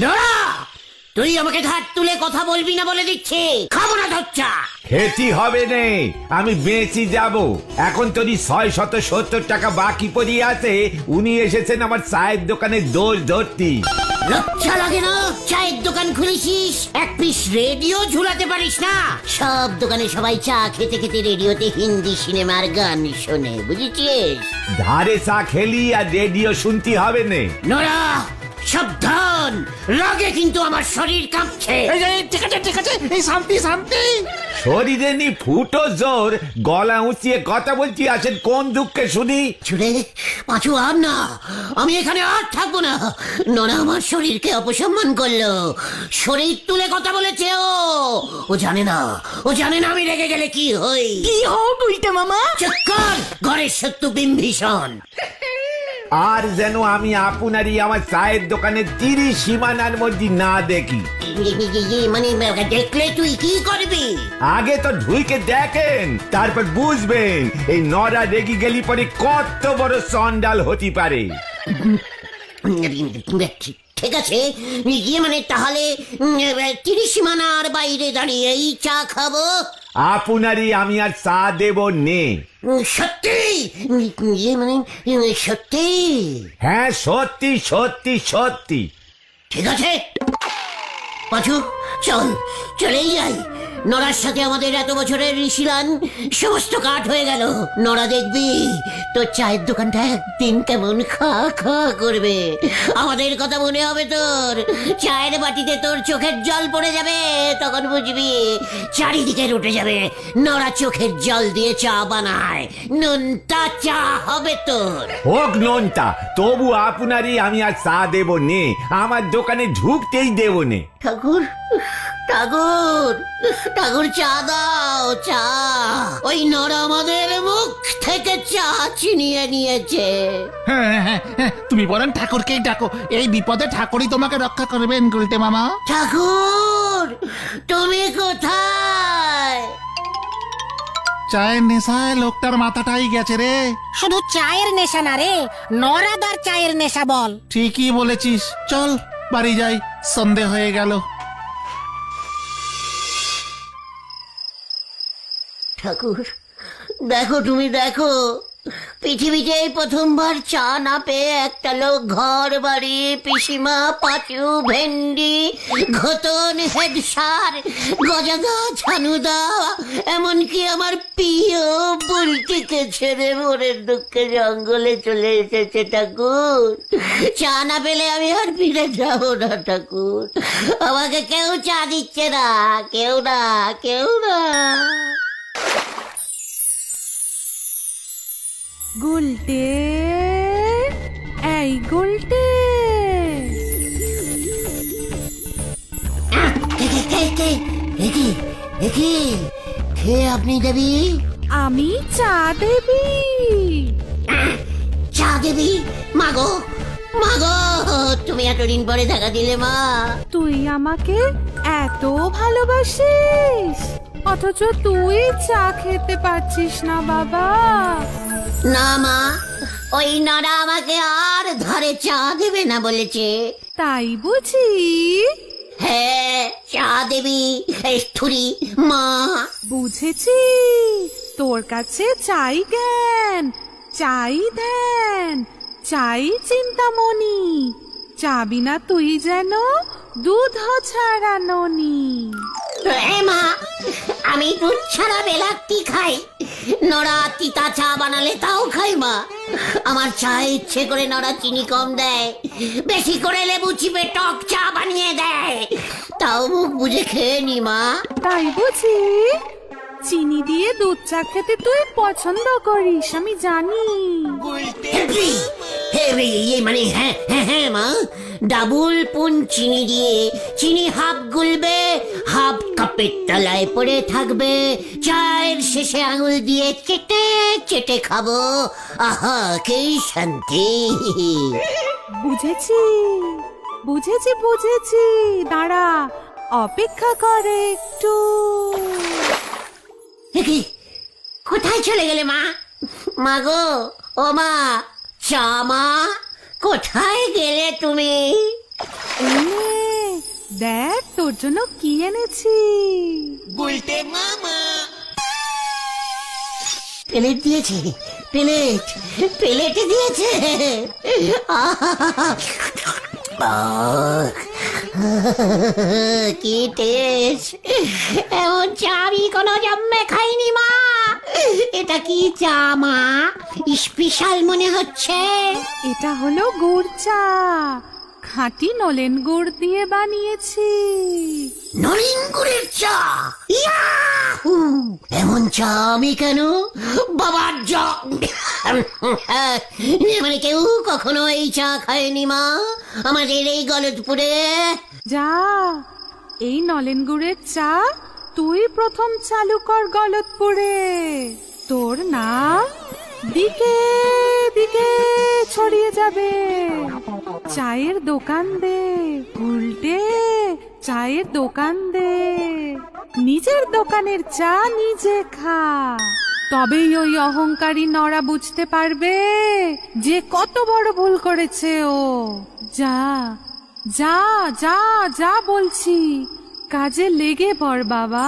নড়া, তুই আমাকে ঘাট তুলে কথা বলবি না বলে দিচ্ছি। খাবো না তোর চা। খেতি হবে নে, আমি বেঁচে যাব। এখন তোরই 670 টাকা বাকি পড়িয়ে আছে। উনি এসেছেন আমার চায়ের দোকানে দোষ ধরতি। লজ্জা লাগে না? চায়ের দোকান খুলেছিস, এক পিস রেডিও ঝুলাতে পারিস না? সব দোকানে সবাই চা খেতে খেতে রেডিওতে হিন্দি সিনেমার গান শোনে, বুঝেছিস? ধারে চা খেলি আর রেডিও শুনতে হবে নে। নড়া, সাবধান, রাগে কিন্তু আমার শরীর কাঁপছে। ঠিক আছে ঠিক আছে, এই শান্তি শান্তি। শরীরে নি ফুটো জোর, গলা উঁচিয়ে কথা বলছি আছেন কোন দুঃখে শুনি? ছুড়ে পাঁচু, আর না, আমি এখানে আর থাকবো না। নড়া আমার শরীরকে অপসম্মান করলো, শরীর তুলে কথা বলেছে। ও জানে না, ও জানে না আমি রেগে গেলে কি হই। কি হও গুলটে মামা? চক্কর, ঘরের শত্রু বিম্ভীষণ। আর যেন আমি আপনারই আমার চায়ের দোকানে 30 সীমানার মধ্যে না দেখি। মানে দেখলে তুই কি করবি? আগে তো ঢুইকে দেখেন, তারপর বুঝবেন এই নরা রেগে গেলি পরে কত বড় চন্ডাল হতে পারে। ঠিক আছে, গিয়ে মানে তাহলে 30 সীমানার বাইরে দাঁড়িয়ে এই চা খাবো। আপনারই আমি আর চা দেব নে। সত্যি? মানে সত্যি? হ্যাঁ সত্যি সত্যি সত্যি। ঠিক আছে পাঁচু, চল, চলেই যাই। নড়ার সাথে আমাদের এত বছরের ঋষিলান সমস্ত কাঠ হয়ে গেল। নড়া দেখবি তোর চায়ের দোকানটা একদিন কেমন খা খা করবে। আমাদের কথা মনে হবে তোর। চায়ের বাটিতে তোর চোখের জল পড়ে যাবে, তখন বুঝবি চারিদিকে রুটে যাবে। নড়া চোখের জল দিয়ে চা বানায়, নোনতা চা হবে তোর। হোক নোনতা, তবু আপনারই আমি আর চা দেব নে। আমার দোকানে ঢুকতেই দেব নে। ঠাকুর, ঠাকুর, ঠাকুর, চা দাও, চা। ওই নড়া আমাদের মুখ থেকে চা ছিনিয়ে নিয়েছে। হ্যাঁ হ্যাঁ হ্যাঁ, তুমি বলেন ঠাকুরকেই ডাকো, এই বিপদে ঠাকুরই তোমাকে রক্ষা করবেন গুলটে মামা। ঠাকুর, তুমি কোথায়? চায়ের নেশায় লোকটার মাথাটাই গেছে রে। শুধু চায়ের নেশা না রে, নরাদার চায়ের নেশা বল। ঠিকই বলেছিস, চল বাড়ি যাই, সন্ধে হয়ে গেল। ঠাকুর, দেখো, তুমি দেখো, পৃথিবীতে এই প্রথমবার চা না পেয়ে একটা লোক ঘর বাড়ি, পিসিমা, পাঁচু, ভেন্ডি, ঘতন, হেড সার, গজাদা, ছানুদা, এমনকি আমার প্রিয় বুলটিকে ছেড়ে মনের দুঃখে জঙ্গলে চলে এসেছে। ঠাকুর, চা না পেলে আমি আর ফিরে যাব না। ঠাকুর, আমাকে কেউ চা দিচ্ছে না, কেউ না, কেউ না। গুলটে, এই গুলটে। কে আপনি দেবী? আমি চা দেবী। চা দেবী? মাগো, মাগো, তুমি এতদিন পরে দেখা দিলে মা। তুই আমাকে এত ভালোবাসিস, অথচ তুই চা খেতে পারছিস না বাবা। না মা, ওই নড়া আমাকে আর ধরে চা দেবে না বলেছে। তাই বুঝি? হ্যাঁ, চা দেবী, স্থুরি মা। বুঝেছি, তোর কাছে চাই জ্ঞান, চাই ধ্যান, চাই চিন্তামণি, চাবি না তুই যেন দুধ ছাড়া ননি। মা, আমি দুধ ছাড়া বেলাতি খাই, নড়া তিতা চা বানালে তাও খাই মা। আমার চায়ে ইচ্ছে করে নড়া চিনি কম দেয়, বেশি করে লেবু চিপে টক চা বানিয়ে দেয়, তাও মুখ বুঝে খেয়ে নি মা। তাই বুঝি? চিনি দিয়ে দুধ চা খেতে তুই পছন্দ করিস, আমি জানি। মানে হ্যাঁ হ্যাঁ হ্যাঁ মা, ডাবল পুন চিনি দিয়ে, চিনি হাফ গুলবে, হাফ কাপের তলায় পড়ে থাকবে, চায়ের শেষে আঙুল দিয়ে চেটে চেটে খাবো। আহা, কি শান্তি। বুঝেছি, বুঝেছি, বুঝেছি, দাঁড়া, অপেক্ষা করে একটু। কোথায় চলে গেলে মা? মাগো, ও মা, চা মা, কোথায় গেলে তুমি? দেখ তোর জন্য কি এনেছি। প্লেট দিয়েছে, প্লেট, প্লেটে দিয়েছে। কি টেস্ট! এমন চা আমি কোনো জন্মে খাইনি মা। এটা কি চা মা? স্পেশাল মনে হচ্ছে। এটা হলো গুড় চা, খাঁটি নলেন গুড় দিয়ে বানিয়েছি। নলেন গুড়ের চা? ইয়াহু! এমন চা আমি কেন? বাবার চা মানে কেউ কখনো এই চা খায়নি মা আমাদের এই গলতপুরে। যা, এই নলেন গুড়ের চা তুই প্রথম চালু কর গলতপুরে। তোর নাম দিকে দিকে ছড়িয়ে যাবে। চায়ের দোকান দে, উল্টে চায়ের দোকান দে, নিজের দোকানের চা নিজে খা। তবেই ওই অহংকারী নরা বুঝতে পারবে যে কত বড় ভুল করেছে ও। যা যা যা যা বলছি, কাজে লেগে পড় বাবা।